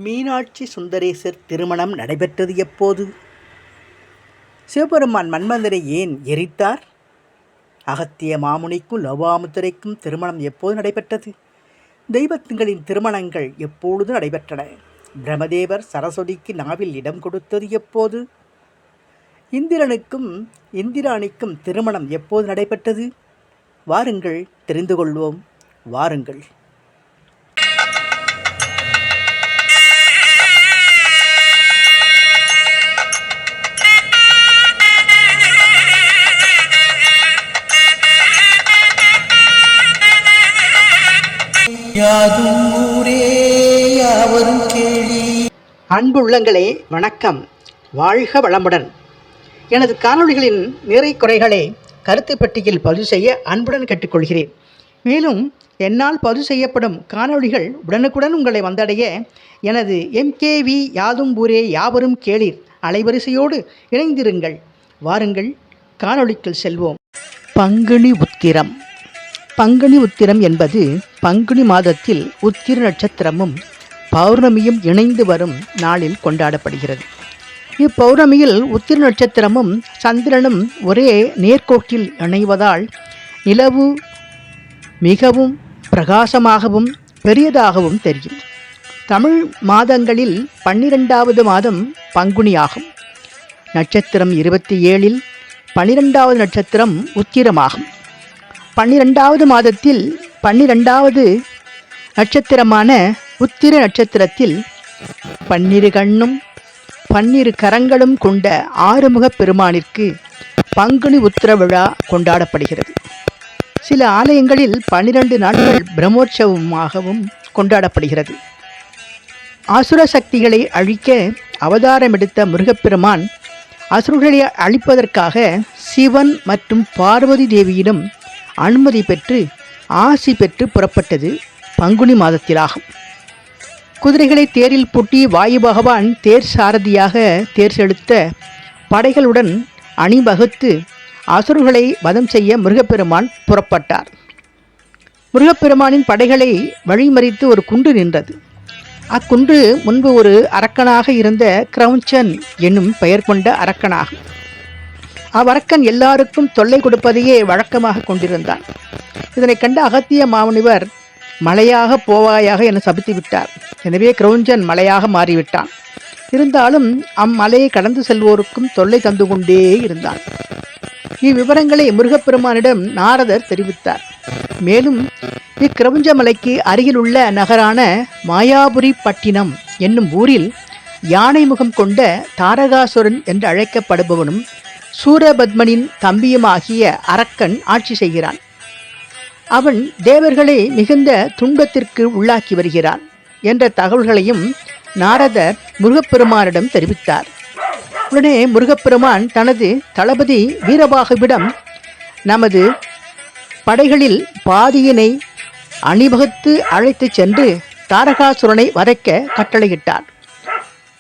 மீனாட்சி சுந்தரேசர் திருமணம் நடைபெற்றது எப்போது? சிவபெருமான் மன்மதரை ஏன் எரித்தார்? அகத்திய மாமுனிக்கும் லோபாமுத்திரைக்கும் திருமணம் எப்போது நடைபெற்றது? தெய்வத்திங்களின் திருமணங்கள் எப்பொழுது நடைபெற்றன? பிரம்மதேவர் சரஸ்வதிக்கு நாவில் இடம் கொடுத்தது எப்போது? இந்திரனுக்கும் இந்திராணிக்கும் திருமணம் எப்போது நடைபெற்றது? வாருங்கள் தெரிந்து கொள்வோம். வாருங்கள். அன்புள்ளங்களே வணக்கம். வாழ்க வளமுடன். எனது காணொளிகளின் நிறை குறைகளை கருத்து பெட்டியில் பதிவு செய்ய அன்புடன் கேட்டுக்கொள்கிறேன். மேலும் என்னால் பதிவு செய்யப்படும் காணொளிகள் உடனுக்குடன் உங்களை வந்தடைய எனது MKV யாதும் ஊரே யாவரும் கேளீர் அலைவரிசையோடு இணைந்திருங்கள். வாருங்கள் காணொளிக்குள் செல்வோம். பங்குனி உத்திரம். பங்குனி உத்திரம் என்பது பங்குனி மாதத்தில் உத்திர நட்சத்திரமும் பௌர்ணமியும் இணைந்து வரும் நாளில் கொண்டாடப்படுகிறது. இப்பௌர்ணமியில் உத்திர நட்சத்திரமும் சந்திரனும் ஒரே நேர்கோட்டில் இணைவதால் நிலவு மிகவும் பிரகாசமாகவும் பெரியதாகவும் தெரியும். தமிழ் மாதங்களில் 12வது மாதம் பங்குனி ஆகும். நட்சத்திரம் 27இல் 12வது நட்சத்திரம் உத்திரமாகும். 12வது மாதத்தில் 12வது நட்சத்திரமான உத்திர நட்சத்திரத்தில் 12 கண்ணும் 12 கரங்களும் கொண்ட ஆறுமுக பெருமானிற்கு பங்குனி உத்திர விழா கொண்டாடப்படுகிறது. சில ஆலயங்களில் 12 நாட்கள் பிரம்மோற்சவமாகவும் கொண்டாடப்படுகிறது. அசுர சக்திகளை அழிக்க அவதாரம் எடுத்த முருகப்பெருமான் அசுரர்களை அழிப்பதற்காக சிவன் மற்றும் பார்வதி தேவியிடம் அனுமதி பெற்று ஆசி பெற்று புறப்பட்டது பங்குனி மாதத்திலாகும். குதிரைகளை தேரில் பூட்டி வாயு பகவான் தேர் சாரதியாக தேர் செலுத்த படைகளுடன் அணிவகுத்து அசுரர்களை வதம் செய்ய முருகப்பெருமான் புறப்பட்டார். முருகப்பெருமானின் படைகளை வழிமறித்து ஒரு குன்று நின்றது. அக்குன்று முன்பு ஒரு அரக்கனாக இருந்த கிரௌஞ்சன் என்னும் பெயர் கொண்ட அரக்கனாகும். அவ்வரக்கன் எல்லாருக்கும் தொல்லை கொடுப்பதையே வழக்கமாக கொண்டிருந்தான். இதனை கண்ட அகத்திய மாமுனிவர் மலையாக போவாயாக என சபித்து விட்டார். எனவே கிரௌஞ்சன் மலையாக மாறிவிட்டான். இருந்தாலும் அம்மலையை கடந்து செல்வோருக்கும் தொல்லை தந்து கொண்டே இருந்தான். இவ்விவரங்களை முருகப்பெருமானிடம் நாரதர் தெரிவித்தார். மேலும் இக்கிரௌஞ்ச மலைக்கு அருகிலுள்ள நகரான மாயாபுரி பட்டினம் என்னும் ஊரில் யானை முகம் கொண்ட தாரகாசுரன் என்று அழைக்கப்படுபவனும் சூரபத்மனின் தம்பியுமாகிய அரக்கன் ஆட்சி செய்கிறான். அவன் தேவர்களை மிகுந்த துன்பத்திற்கு உள்ளாக்கி வருகிறான் என்ற தகவல்களையும் நாரதர் முருகப்பெருமானிடம் தெரிவித்தார். உடனே முருகப்பெருமான் தனது தளபதி வீரபாகுவிடம் நமது படைகளில் பாதியினை அணிவகுத்து அழைத்து சென்று தாரகாசுரனை வதைக்க கட்டளையிட்டார்.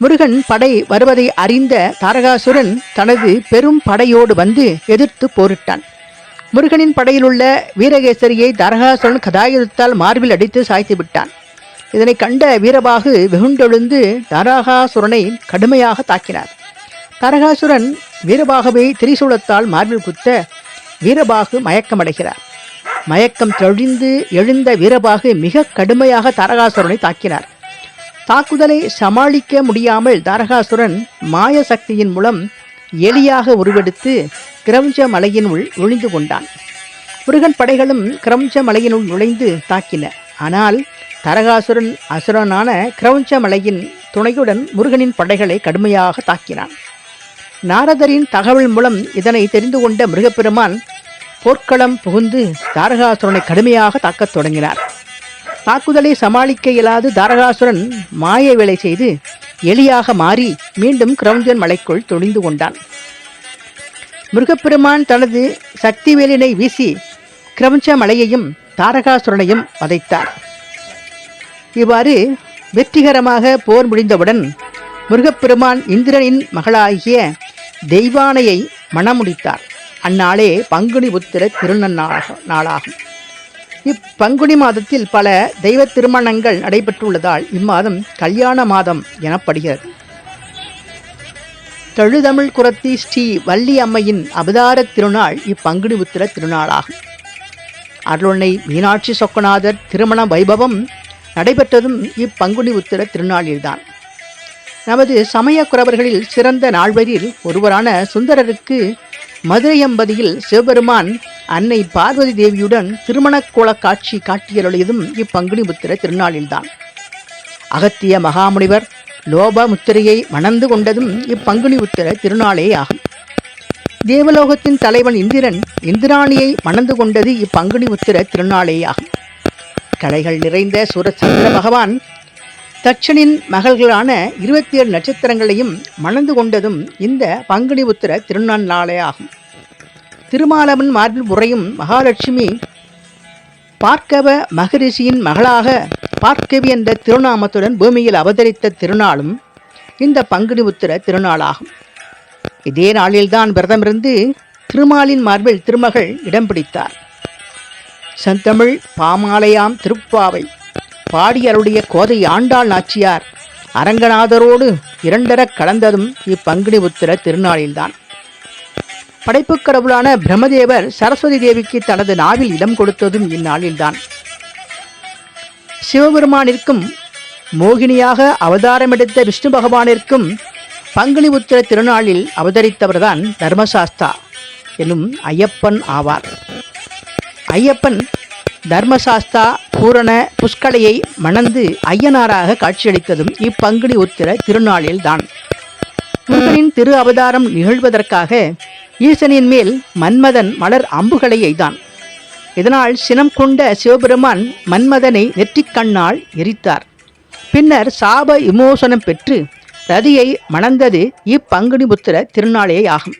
முருகன் படை வருவதை அறிந்த தாரகாசுரன் தனது பெரும் படையோடு வந்து எதிர்த்து போரிட்டான். முருகனின் படையிலுள்ள வீரகேசரியை தாரகாசுரன் கதாயுதத்தால் மார்பில் அடித்து சாய்த்து விட்டான். இதனை கண்ட வீரபாகு வெகுண்டெழுந்து தாரகாசுரனை கடுமையாக தாக்கினார். தாரகாசுரன் வீரபாகுவை திரிசூலத்தால் மார்பில் குத்த வீரபாகு மயக்கமடைகிறார். மயக்கம் தெளிந்து எழுந்த வீரபாகு மிக கடுமையாக தாரகாசுரனை தாக்கினார். தாக்குதலை சமாளிக்க முடியாமல் தாரகாசுரன் மாய சக்தியின் மூலம் எலியாக உருவெடுத்து கிரௌஞ்ச மலையினுள் ஒளிந்து கொண்டான். முருகன் படைகளும் கிரௌஞ்ச மலையினுள் நுழைந்து தாக்கின. ஆனால் தாரகாசுரன் அசுரனான கிரௌஞ்ச மலையின் துணையுடன் முருகனின் படைகளை கடுமையாக தாக்கினான். நாரதரின் தகவல் மூலம் இதனை தெரிந்து கொண்ட முருகப்பெருமான் போர்க்களம் புகுந்து தாரகாசுரனை கடுமையாக தாக்கத் தொடங்கினார். தாக்குதலை சமாளிக்க இயலாது தாரகாசுரன் மாய வேலை செய்து எலியாக மாறி மீண்டும் கிரௌஞ்சன் மலைக்குள் தொழிந்து கொண்டான். முருகப்பெருமான் தனது சக்தி வேலினை வீசி கிரௌஞ்ச மலையையும் தாரகாசுரனையும் வதைத்தார். இவ்வாறு வெற்றிகரமாக போர் முடிந்தவுடன் முருகப்பெருமான் இந்திரனின் மகளாகிய தெய்வானையை மணமுடித்தார். அந்நாளே பங்குனி உத்திர திருநன்னாளாகும். இப்பங்குனி மாதத்தில் பல தெய்வ திருமணங்கள் நடைபெற்றுள்ளதால் இம்மாதம் கல்யாண மாதம் எனப்படுகிறது. தொழுதமிழ் குரத்தி ஸ்ரீ வள்ளி அம்மையின் அவதார திருநாள் இப்பங்குனி உத்திர திருநாளாகும். அருளன்னை மீனாட்சி சொக்கநாதர் திருமண வைபவம் நடைபெற்றதும் இப்பங்குனி உத்திர திருநாளில்தான். நமது சமய குறவர்களில் சிறந்த நால்வரில் ஒருவரான சுந்தரருக்கு மதுரையம்பதியில் சிவபெருமான் அன்னை பார்வதி தேவியுடன் திருமண கோல காட்சி காட்டியருளியதும் இப்பங்குனி உத்திர திருநாளில்தான். அகத்திய மகாமுனிவர் லோபமுத்திரையை மணந்து கொண்டதும் இப்பங்குனி உத்திர திருநாளே ஆகும். தேவலோகத்தின் தலைவன் இந்திரன் இந்திராணியை மணந்து கொண்டது இப்பங்குனி உத்திர திருநாளே ஆகும். கலைகள் நிறைந்த சூரச்சந்திர பகவான் தட்சனின் மகள்களான 27 நட்சத்திரங்களையும் மணந்து கொண்டதும் இந்த பங்குனி உத்திர திருநாளே ஆகும். திருமாலவன் மார்பில் உறையும் மகாலட்சுமி பார்க்கவ மகரிஷியின் மகளாக பார்க்கவி என்ற திருநாமத்துடன் பூமியில் அவதரித்த திருநாளும் இந்த பங்குனி உத்திர திருநாளாகும். இதே நாளில்தான் விரதமிருந்து திருமாலின் மார்பில் திருமகள் இடம் பிடித்தார். செந்தமிழ் பாமாலையாம் திருப்பாவை பாடியருடைய கோதை ஆண்டாள் நாச்சியார் அரங்கநாதரோடு இரண்டரக் கலந்ததும் இப்பங்குனி உத்திர திருநாளில்தான். படைப்புக் கடவுளான பிரம்மதேவர் சரஸ்வதி தேவிக்கு தனது நாவில் இடம் கொடுத்ததும் இந்நாளில்தான். சிவபெருமானிற்கும் மோகினியாக அவதாரமெடுத்த விஷ்ணு பகவானிற்கும் பங்குனி உத்திர திருநாளில் அவதரித்தவர்தான் தர்மசாஸ்தா எனும் ஐயப்பன் ஆவார். ஐயப்பன் தர்மசாஸ்தா பூரண புஷ்கலையை மணந்து ஐயனாராக காட்சியளித்ததும் இப்பங்குனி உத்திர திருநாளில்தான். முருகனின் திரு அவதாரம் நிகழ்வதற்காக ஈசனின் மேல் மன்மதன் மலர் அம்புகளை எய்தான். இதனால் சினம் கொண்ட சிவபெருமான் மன்மதனை நெற்றிக்கண்ணால் எரித்தார். பின்னர் சாப விமோசனம் பெற்று ரதியை மணந்தது இப்பங்குனி உத்திர திருநாளே ஆகும்.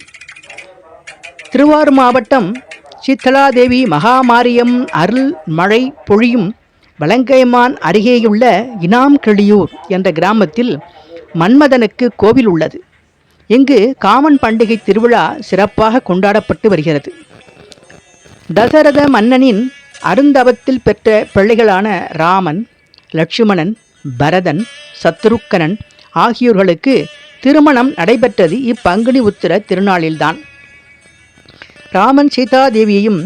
திருவாரூர் மாவட்டம் சித்தலாதேவி மகாமாரியம் அருள் மழை பொழியும் வலங்கைமான் அருகேயுள்ள இனாம்கிளியூர் என்ற கிராமத்தில் மன்மதனுக்கு கோவில் உள்ளது. இங்கு காமன் பண்டிகை திருவிழா சிறப்பாக கொண்டாடப்பட்டு வருகிறது. தசரத மன்னனின் அருந்தவத்தில் பெற்ற பிள்ளைகளான ராமன், லட்சுமணன், பரதன், சத்ருக்கனன் ஆகியோர்களுக்கு திருமணம் நடைபெற்றது இப்பங்குனி உத்திர திருநாளில்தான். ராமன் சீதாதேவியையும்,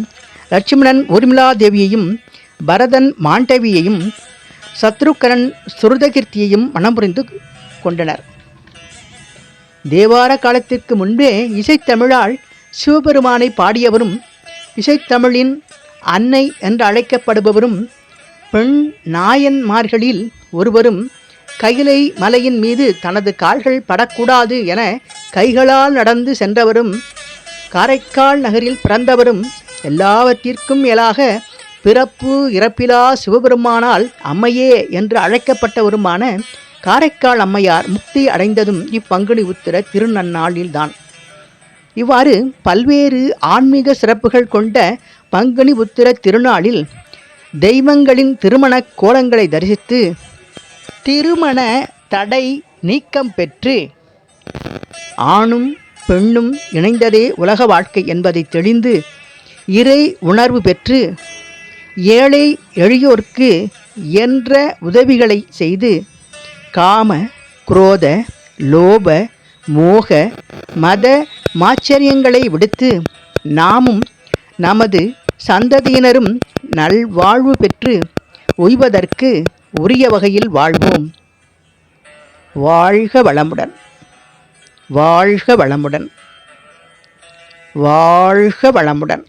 லட்சுமணன் ஊர்மிளா தேவியையும், பரதன் மாண்டவியையும், சத்ருக்கனன் சுருதகீர்த்தியையும் மணமுறிந்து கொண்டனர். தேவார காலத்திற்கு முன்பே இசைத்தமிழால் சிவபெருமானை பாடியவரும் இசைத்தமிழின் அன்னை என்று அழைக்கப்படுபவரும் பெண் நாயன்மார்களில் ஒருவரும் கைலை மலையின் மீது தனது கால்கள் படக்கூடாது என கைகளால் நடந்து சென்றவரும் காரைக்கால் நகரில் பிறந்தவரும் எல்லாவற்றிற்கும் மேலாக பிறப்பு இறப்பிலா சிவபெருமானால் அம்மையே என்று அழைக்கப்பட்டவருமான காரைக்கால் அம்மையார் முக்தி அடைந்ததும் இப்பங்குனி உத்திர திருநன்னாளில்தான். இவ்வாறு பல்வேறு ஆன்மீக சிறப்புகள் கொண்ட பங்குனி உத்திர திருநாளில் தெய்வங்களின் திருமண கோலங்களை தரிசித்து திருமண தடை நீக்கம் பெற்று ஆணும் பெண்ணும் இணைந்ததே உலக வாழ்க்கை என்பதை தெளிந்து இறை உணர்வு பெற்று ஏழை எளியோர்க்கு இயன்ற உதவிகளை செய்து காம குரோத லோப மோக மத மாச்சரியங்களை விடுத்து நாமும் நமது சந்ததியினரும் நல்வாழ்வு பெற்று உய்வதற்கு உரிய வகையில் வாழ்வோம். வாழ்க வளமுடன், வாழ்க வளமுடன், வாழ்க வளமுடன்.